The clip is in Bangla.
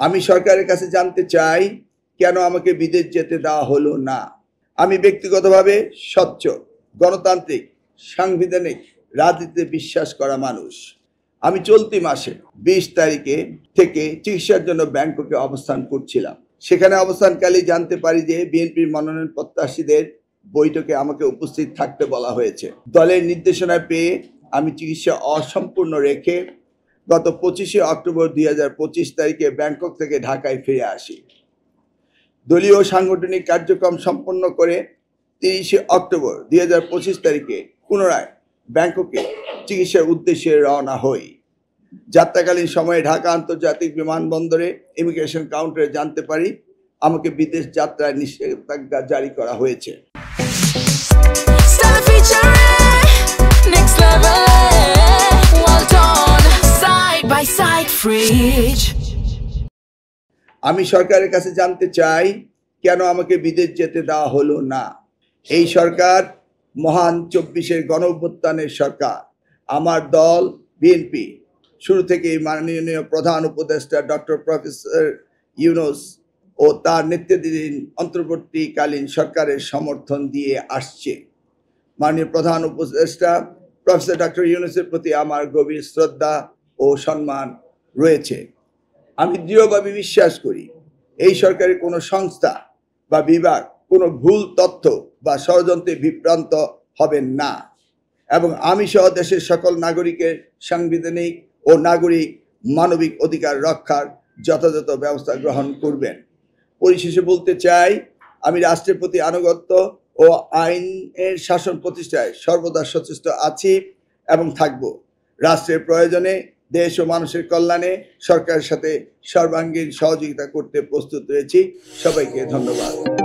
আমি সরকারের কাছে জানতে চাই কেন আমাকে বিদেশ যেতে দেওয়া হলো না। আমি ব্যক্তিগতভাবে স্বচ্ছ, গণতান্ত্রিক, সাংবিধানিক রাজনীতিতে বিশ্বাস করা মানুষ। আমি চলতি মাসে 20 তারিখে থেকে চিকিৎসার জন্য ব্যাংককে অবস্থান করছিলাম। সেখানে অবস্থানকালে জানতে পারি যে বিএনপির মনোনয়ন প্রত্যাশীদের বৈঠকে আমাকে উপস্থিত থাকতে বলা হয়েছে। দলের নির্দেশনা পেয়ে আমি চিকিৎসা অসম্পূর্ণ রেখে গত 25শে অক্টোবর 2025 তারিখে ব্যাংকক থেকে ঢাকায় ফিরে আসি। দলীয় সাংগঠনিক কার্যক্রম সম্পন্ন করে 30শে অক্টোবর 2025 তারিখে পুনরায় ব্যাংককে চিকিৎসার উদ্দেশ্যে রওনা হই। যাত্রাকালীন সময়ে ঢাকা আন্তর্জাতিক বিমানবন্দরে ইমিগ্রেশন কাউন্টারে জানতে পারি আমাকে বিদেশ যাত্রায় নিষেধাজ্ঞা জারি করা হয়েছে। আমি সরকারের কাছে জানতে চাই কেন আমাকে বিদেশ যেতে দেওয়া হলো না। এই সরকার মহান 24-এর গণঅভ্যুত্থানের সরকার। আমার দল বিএনপি শুরু থেকেই মাননীয় প্রধান উপদেষ্টা ডক্টর প্রফেসর ইউনূস ও তার নেতৃত্বাধীন অন্তর্বর্তীকালীন সরকারের সমর্থন দিয়ে আসছে। মাননীয় প্রধান উপদেষ্টা প্রফেসর ডক্টর ইউনূসের প্রতি আমার গভীর শ্রদ্ধা ও সম্মান রয়েছে। আমি দৃঢ়ভাবে বিশ্বাস করি এই সরকারের কোনো সংস্থা বা বিভাগ কোনো ভুল তথ্য বা ষড়যন্ত্রে বিভ্রান্ত হবেন না এবং আমি সহ দেশের সকল নাগরিকের সাংবিধানিক ও নাগরিক মানবিক অধিকার রক্ষার যথাযথ ব্যবস্থা গ্রহণ করবেন। পরিশেষে বলতে চাই, আমি রাষ্ট্রের প্রতি আনুগত্য ও আইনের শাসন প্রতিষ্ঠায় সর্বদা সচেষ্ট আছি এবং থাকব। রাষ্ট্রের প্রয়োজনে দেশ ও মানুষের কল্যাণে সরকারের সাথে সর্বাঙ্গীন সহযোগিতা করতে প্রস্তুত রয়েছি। সবাইকে ধন্যবাদ।